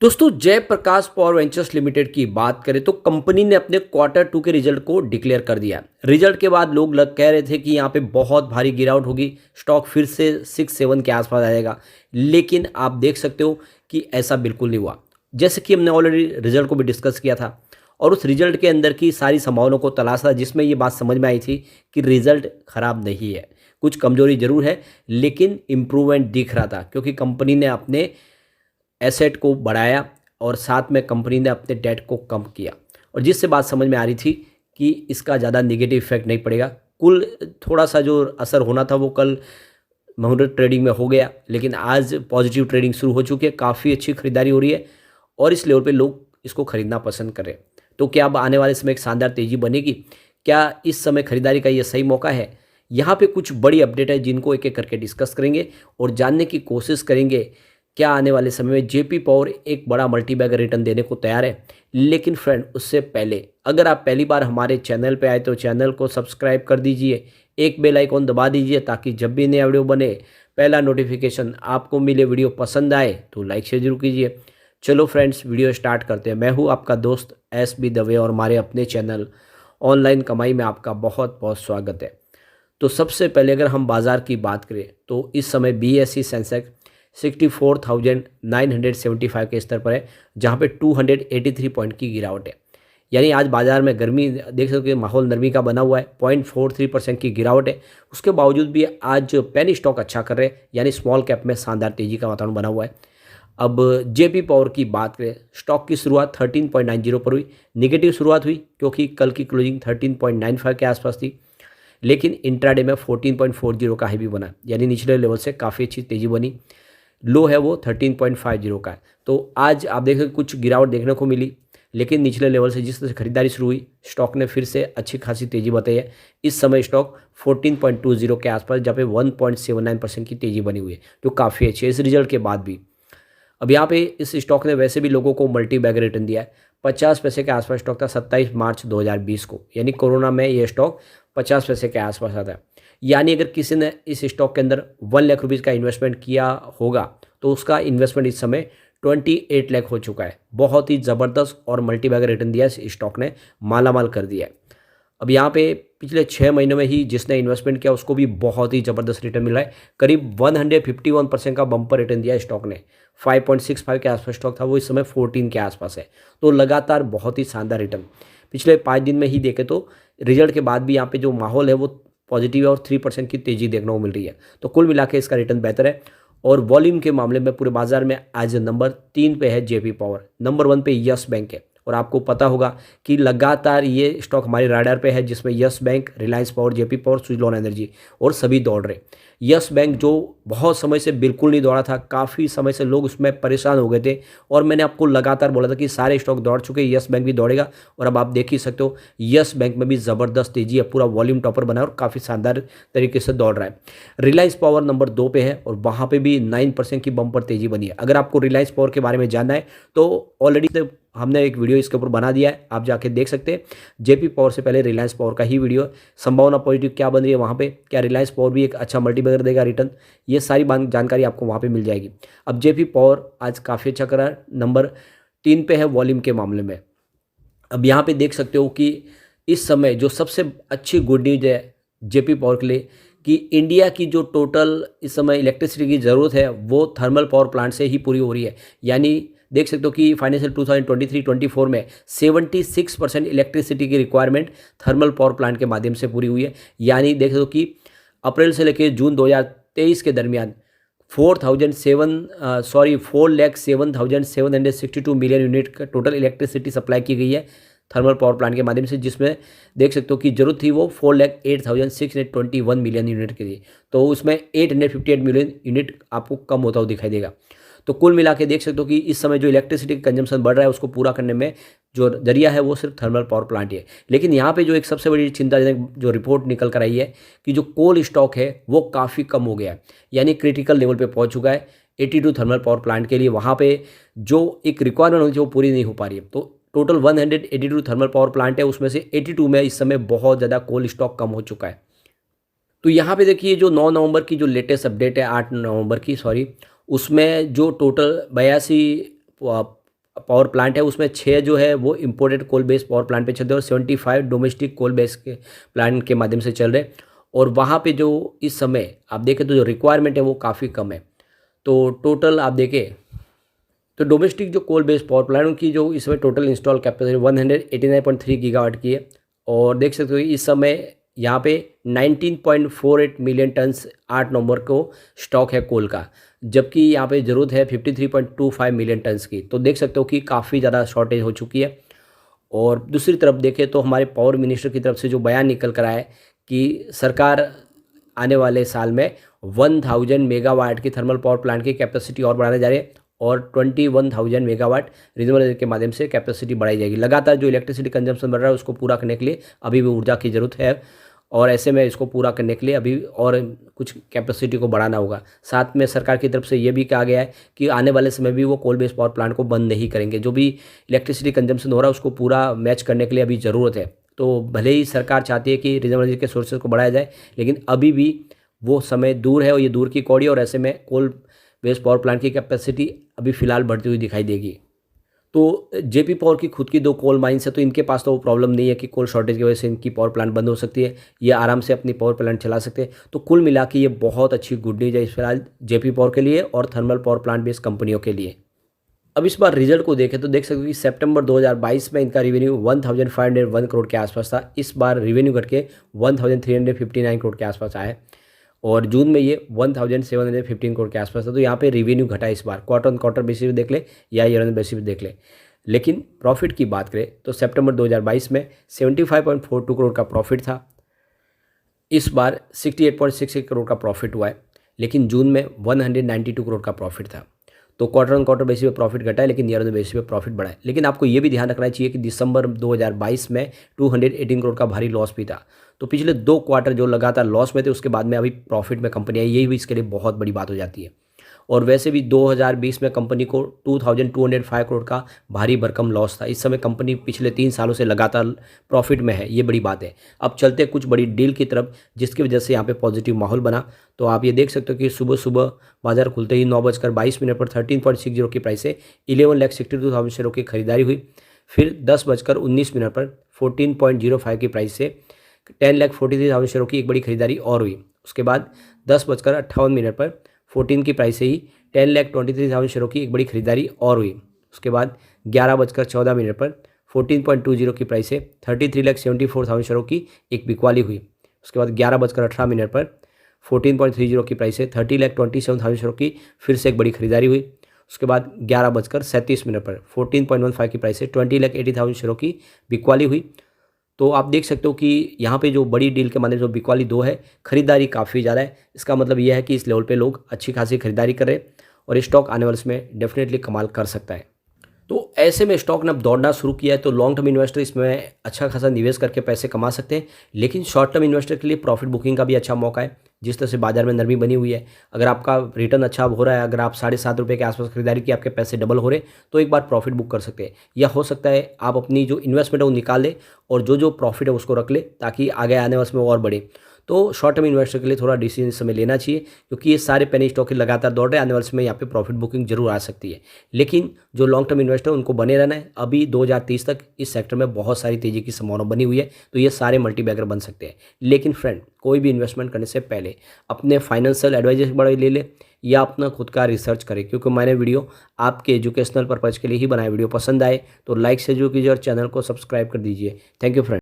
दोस्तों Jayaprakash power ventures limited की बात करें तो कंपनी ने अपने क्वार्टर टू के रिजल्ट को डिक्लेयर कर दिया। रिजल्ट के बाद लोग कह रहे थे कि यहाँ पे बहुत भारी गिरावट होगी, स्टॉक फिर से 6-7 के आसपास आ जाएगा। लेकिन आप देख सकते हो कि ऐसा बिल्कुल नहीं हुआ। जैसे कि हमने ऑलरेडी रिजल्ट को भी डिस्कस किया था और उस रिजल्ट के अंदर की सारी संभावनाओं को तलाशा, जिसमें ये बात समझ में आई थी कि रिजल्ट खराब नहीं है, कुछ कमजोरी जरूर है लेकिन इम्प्रूवमेंट दिख रहा था, क्योंकि कंपनी ने अपने एसेट को बढ़ाया और साथ में कंपनी ने अपने डेट को कम किया। और जिससे बात समझ में आ रही थी कि इसका ज़्यादा नेगेटिव इफेक्ट नहीं पड़ेगा। कुल थोड़ा सा जो असर होना था वो कल मुहूर्त ट्रेडिंग में हो गया, लेकिन आज पॉजिटिव ट्रेडिंग शुरू हो चुकी है, काफ़ी अच्छी खरीदारी हो रही है और इस लेवल पे लोग इसको खरीदना पसंद कर रहे हैं। तो क्या अब आने वाले समय एक शानदार तेज़ी बनेगी? क्या इस समय खरीदारी का ये सही मौका है? यहाँ पे कुछ बड़ी अपडेट है जिनको एक एक करके डिस्कस करेंगे और जानने की कोशिश करेंगे क्या आने वाले समय में जेपी पावर एक बड़ा मल्टीबैगर रिटर्न देने को तैयार है। लेकिन फ्रेंड, उससे पहले अगर आप पहली बार हमारे चैनल पे आए तो चैनल को सब्सक्राइब कर दीजिए, एक बेल आइकॉन दबा दीजिए ताकि जब भी नया वीडियो बने पहला नोटिफिकेशन आपको मिले। वीडियो पसंद आए तो लाइक शेयर जरूर कीजिए। चलो फ्रेंड्स, वीडियो स्टार्ट करते हैं। मैं हूँ आपका दोस्त SB दवे और हमारे अपने चैनल ऑनलाइन कमाई में आपका बहुत बहुत स्वागत है। तो सबसे पहले अगर हम बाज़ार की बात करें तो इस समय BSE सेंसेक्स 64,975 के स्तर पर है, जहां पे 283 पॉइंट की गिरावट है। यानी आज बाजार में गर्मी देख सकते हो, माहौल नरमी का बना हुआ है। 0.43% की गिरावट है। उसके बावजूद भी आज पेनी स्टॉक अच्छा कर रहे हैं, यानी स्मॉल कैप में शानदार तेजी का वातावरण बना हुआ है। अब जेपी पावर की बात करें, स्टॉक की शुरुआत 13.90 पर हुई। निगेटिव शुरुआत हुई क्योंकि कल की क्लोजिंग 13.95 के आसपास थी, लेकिन इंट्राडे में 14.40 का हाई भी बना, यानी निचले लेवल से काफ़ी अच्छी तेजी बनी। लो है वो 13.50 का है। तो आज आप देख सकते कुछ गिरावट देखने को मिली, लेकिन निचले लेवल से जिस तरह से खरीदारी शुरू हुई, स्टॉक ने फिर से अच्छी खासी तेजी बताई है। इस समय स्टॉक 14.20 के आसपास, जहाँ पे 1.79% की तेजी बनी हुई है, जो काफ़ी अच्छी है इस रिजल्ट के बाद भी। अब यहाँ पे इस स्टॉक ने वैसे भी लोगों को मल्टी बैग रिटर्न दिया है। 50 पैसे के आसपास स्टॉक था 27 मार्च 2020 को, यानी कोरोना में ये स्टॉक 50 पैसे के आसपास आता है। यानी अगर किसी ने इस स्टॉक के अंदर 1 लाख रुपीज़ का इन्वेस्टमेंट किया होगा तो उसका इन्वेस्टमेंट इस समय 28 लाख हो चुका है। बहुत ही ज़बरदस्त और मल्टी बैगर रिटर्न दिया इस स्टॉक ने, मालामाल कर दिया है। अब यहाँ पे पिछले 6 महीनों में ही जिसने इन्वेस्टमेंट किया उसको भी बहुत ही ज़बरदस्त रिटर्न मिला है। करीब 151% का बम्पर रिटर्न दिया स्टॉक ने। 5.65 के आसपास स्टॉक था, वो इस समय 14 के आसपास है। तो लगातार बहुत ही शानदार रिटर्न पिछले 5 दिन में ही देखे तो रिजल्ट के बाद भी यहाँ पे जो माहौल है वो पॉजिटिव है और 3% की तेज़ी देखने को मिल रही है। तो कुल मिला के इसका रिटर्न बेहतर है। और वॉल्यूम के मामले में पूरे बाजार में आज नंबर 3 पे है जेपी पावर, नंबर 1 पे यस बैंक है। और आपको पता होगा कि लगातार ये स्टॉक हमारे राडार पे है, जिसमें yes bank, Reliance power, JP power, Suzlon energy और सभी दौड़ रहे। यस बैंक जो बहुत समय से बिल्कुल नहीं दौड़ा था, काफ़ी समय से लोग उसमें परेशान हो गए थे और मैंने आपको लगातार बोला था कि सारे स्टॉक दौड़ चुके, यस बैंक भी दौड़ेगा। और अब आप देख ही सकते हो यस बैंक में भी ज़बरदस्त तेजी है, पूरा वॉल्यूम टॉपर बना है और काफ़ी शानदार तरीके से दौड़ रहा है। रिलायंस पावर नंबर 2 पे है और वहाँ पे भी 9% की बम्पर तेजी बनी है। अगर आपको रिलायंस पावर के बारे में जानना है तो ऑलरेडी हमने एक वीडियो इसके ऊपर बना दिया है, आप जाके देख सकते हैं। जेपी पावर से पहले रिलायंस पावर का ही वीडियो, संभावना पॉजिटिव क्या बन रही है वहाँ पे, क्या रिलायंस पावर भी एक अच्छा मल्टीबैगर देगा रिटर्न, ये सारी जानकारी आपको वहाँ पे मिल जाएगी। अब जेपी पावर आज काफ़ी अच्छा करा, नंबर 3 पे है वॉल्यूम के मामले में। अब यहाँ पे देख सकते हो कि इस समय जो सबसे अच्छी गुड न्यूज है जेपी पावर के लिए कि इंडिया की जो टोटल इस समय इलेक्ट्रिसिटी की ज़रूरत है वो थर्मल पावर प्लांट से ही पूरी हो रही है। यानी देख सकते हो कि फाइनेंशियल 2023-24 में 76% इलेक्ट्रिसिटी की रिक्वायरमेंट थर्मल पावर प्लांट के माध्यम से पूरी हुई है। यानी देख सकते हो कि अप्रैल से लेकर जून 2023 के दरमियान 4,07,762 मिलियन यूनिट का टोटल इलेक्ट्रिसिटी सप्लाई की गई है थर्मल पावर प्लांट के माध्यम से, जिसमें देख सकते हो कि जरूरत थी वो 4,08,621 मिलियन यूनिट के लिए। तो उसमें 858 मिलियन यूनिट आपको कम होता हुआ दिखाई देगा। तो कुल मिला के देख सकते हो कि इस समय जो इलेक्ट्रिसिटी का कंजम्पशन बढ़ रहा है उसको पूरा करने में जो जरिया है वो सिर्फ थर्मल पावर प्लांट ही है। लेकिन यहाँ पे जो एक सबसे बड़ी चिंताजनक जो रिपोर्ट निकल कर आई है कि जो कोल स्टॉक है वो काफ़ी कम हो गया है, यानी क्रिटिकल लेवल पे पहुँच चुका है 82 थर्मल पावर प्लांट के लिए। वहाँ पे जो एक रिक्वायरमेंट होती है वो पूरी नहीं हो पा रही है। तो टोटल 182 थर्मल पावर प्लांट है, उसमें से 82 में इस समय बहुत ज़्यादा कोल स्टॉक कम हो चुका है। तो यहाँ पे देखिए जो 9 नवंबर की जो लेटेस्ट अपडेट है, 8 नवंबर की सॉरी, उसमें जो टोटल 82 पावर प्लांट है, उसमें 6 जो है वो imported coal based power plant पे चलते हैं और 75 डोमेस्टिक कोल बेस्ड के प्लांट के माध्यम से चल रहे हैं। और वहाँ पे जो इस समय आप देखें तो जो रिक्वायरमेंट है वो काफ़ी कम है। तो टोटल आप देखें तो डोमेस्टिक जो कोल बेस्ड पावर प्लांट उनकी जो इस समय टोटल इंस्टॉल कैपेसिटी 189.3 गीगावाट की है। और देख सकते हो इस समय यहाँ पे 19.48 मिलियन टन्स 8 नवंबर को स्टॉक है कोल का, जबकि यहाँ पे ज़रूरत है 53.25 मिलियन टन्स की। तो देख सकते हो कि काफ़ी ज़्यादा शॉर्टेज हो चुकी है। और दूसरी तरफ देखें तो हमारे पावर मिनिस्टर की तरफ से जो बयान निकल कर आया है कि सरकार आने वाले साल में 1000 मेगावाट की थर्मल पावर प्लांट की कैपेसिटी और बढ़ाने जा रही है और 21,000 मेगावाट रिन्यूएबल एनर्जी के माध्यम से कैपेसिटी बढ़ाई जाएगी। लगातार जो इलेक्ट्रिसिटी कंजम्पशन बढ़ रहा है उसको पूरा करने के लिए अभी भी ऊर्जा की ज़रूरत है और ऐसे में इसको पूरा करने के लिए अभी और कुछ कैपेसिटी को बढ़ाना होगा। साथ में सरकार की तरफ से ये भी कहा गया है कि आने वाले समय भी वो कोल बेस्ड पावर प्लांट को बंद नहीं करेंगे। जो भी इलेक्ट्रिसिटी कंजम्पशन हो रहा है उसको पूरा मैच करने के लिए अभी ज़रूरत है। तो भले ही सरकार चाहती है कि रिन्यूएबल एनर्जी के सोर्सेज को बढ़ाया जाए, लेकिन अभी भी वो समय दूर है और ये दूर की कौड़ी, और ऐसे में कोल बेस्ड पावर प्लांट की कैपेसिटी अभी फ़िलहाल बढ़ती हुई दिखाई देगी। तो जेपी पावर की खुद की 2 कोल माइंस है, तो इनके पास तो वो प्रॉब्लम नहीं है कि कोल शॉर्टेज की वजह से इनकी पावर प्लांट बंद हो सकती है। ये आराम से अपनी पावर प्लांट चला सकते हैं। तो कुल मिला के ये बहुत अच्छी गुड न्यूज़ है इस फिलहाल जेपी पावर के लिए और थर्मल पावर प्लांट बेस्ड कंपनियों के लिए। अब इस बार रिजल्ट को देखें तो देख सकते हो कि सितंबर 2022 में इनका रेवेन्यू 1501 करोड़ के आसपास था। इस बार रेवेन्यू घट के 1359 करोड़ के आसपास आया है और जून में ये 1715 करोड़ के आसपास था। तो यहाँ पे रेवेन्यू घटा इस बार, क्वार्टर ऑन क्वार्टर बेसिस पे देख ले या ईयर ऑन बेसिस पे देख ले। लेकिन प्रॉफिट की बात करें तो सितंबर 2022 में 75.42 करोड़ का प्रॉफिट था। इस बार 68.66 करोड़ का प्रॉफिट हुआ है, लेकिन जून में 192 करोड़ का प्रॉफिट था। तो क्वार्टर ऑन क्वार्टर बेसिस पे प्रॉफिट घटा है, लेकिन ईयर ऑन बेसिस पे प्रॉफिट बढ़ा है। लेकिन आपको ये भी ध्यान रखना चाहिए कि दिसंबर 2022 में 218 करोड़ का भारी लॉस भी था। तो पिछले 2 क्वार्टर जो लगातार लॉस में थे उसके बाद में अभी प्रॉफिट में कंपनी आई, यही भी इसके लिए बहुत बड़ी बात हो जाती है। और वैसे भी 2020 में कंपनी को 2205 करोड़ का भारी भरकम लॉस था। इस समय कंपनी पिछले 3 सालों से लगातार प्रॉफिट में है, ये बड़ी बात है। अब चलते कुछ बड़ी डील की तरफ, जिसकी वजह से यहाँ पे पॉजिटिव माहौल बना। तो आप ये देख सकते हो कि सुबह सुबह बाजार खुलते ही 9:22 पर 13.60 की प्राइस से 11,62,000 शेयरों की खरीदारी हुई। फिर 10:19 पर 14.05 की प्राइस से 10,43,000 शेयरों की एक बड़ी खरीदारी और हुई। उसके बाद 10:58 पर 14 की प्राइस से ही 10,23,000 शेयरों की एक बड़ी खरीदारी और हुई। उसके बाद 11:14 पर 14.20 की प्राइस से 33,74,000 शेयरों की एक बिकवाली हुई। उसके बाद 11:18 पर 14.30 की प्राइस से 30,27,000 शेयरों की फिर से एक बड़ी खरीदारी हुई। उसके बाद 11:37 पर 14.15 की प्राइस से 20,80,000 शेयरों की बिकवाली हुई। तो आप देख सकते हो कि यहाँ पे जो बड़ी डील के माध्यम से जो बिकवाली 2 है, खरीदारी काफ़ी ज़्यादा है। इसका मतलब यह है कि इस लेवल पे लोग अच्छी खासी खरीदारी कर रहे हैं और स्टॉक आने वाले समय डेफिनेटली कमाल कर सकता है। तो ऐसे में स्टॉक ने अब दौड़ना शुरू किया है, तो लॉन्ग टर्म इन्वेस्टर इसमें अच्छा खासा निवेश करके पैसे कमा सकते हैं। लेकिन शॉर्ट टर्म इन्वेस्टर के लिए प्रॉफिट बुकिंग का भी अच्छा मौका है। जिस तरह से बाजार में नरमी बनी हुई है, अगर आपका रिटर्न अच्छा हो रहा है, अगर आप 7.5 के आसपास खरीदारी की आपके पैसे डबल हो रहे, तो एक बार प्रॉफिट बुक कर सकते हैं। या हो सकता है आप अपनी जो इन्वेस्टमेंट है वो निकाल लें और जो प्रॉफिट है उसको रख ले, ताकि आगे आने वाले समय और बढ़े। तो शॉर्ट टर्म इन्वेस्टर के लिए थोड़ा डिसीजन इस समय लेना चाहिए, क्योंकि ये सारे पेनी स्टॉक लगातार दौड़ रहे हैं। आने वाले समय यहाँ पे प्रॉफिट बुकिंग जरूर आ सकती है। लेकिन जो लॉन्ग टर्म इन्वेस्टर उनको बने रहना है। अभी 2030 तक इस सेक्टर में बहुत सारी तेजी की संभावना बनी हुई है, तो ये सारे मल्टीबैगर बन सकते हैं। लेकिन फ्रेंड, कोई भी इन्वेस्टमेंट करने से पहले अपने फाइनेंशियल एडवाइजर बड़े ले ले या अपना खुद का रिसर्च करें, क्योंकि मैंने वीडियो आपके एजुकेशनल पर्पज़ के लिए ही बनाया। वीडियो पसंद आए तो लाइक से जो कीजिए और चैनल को सब्सक्राइब कर दीजिए। Thank you friend.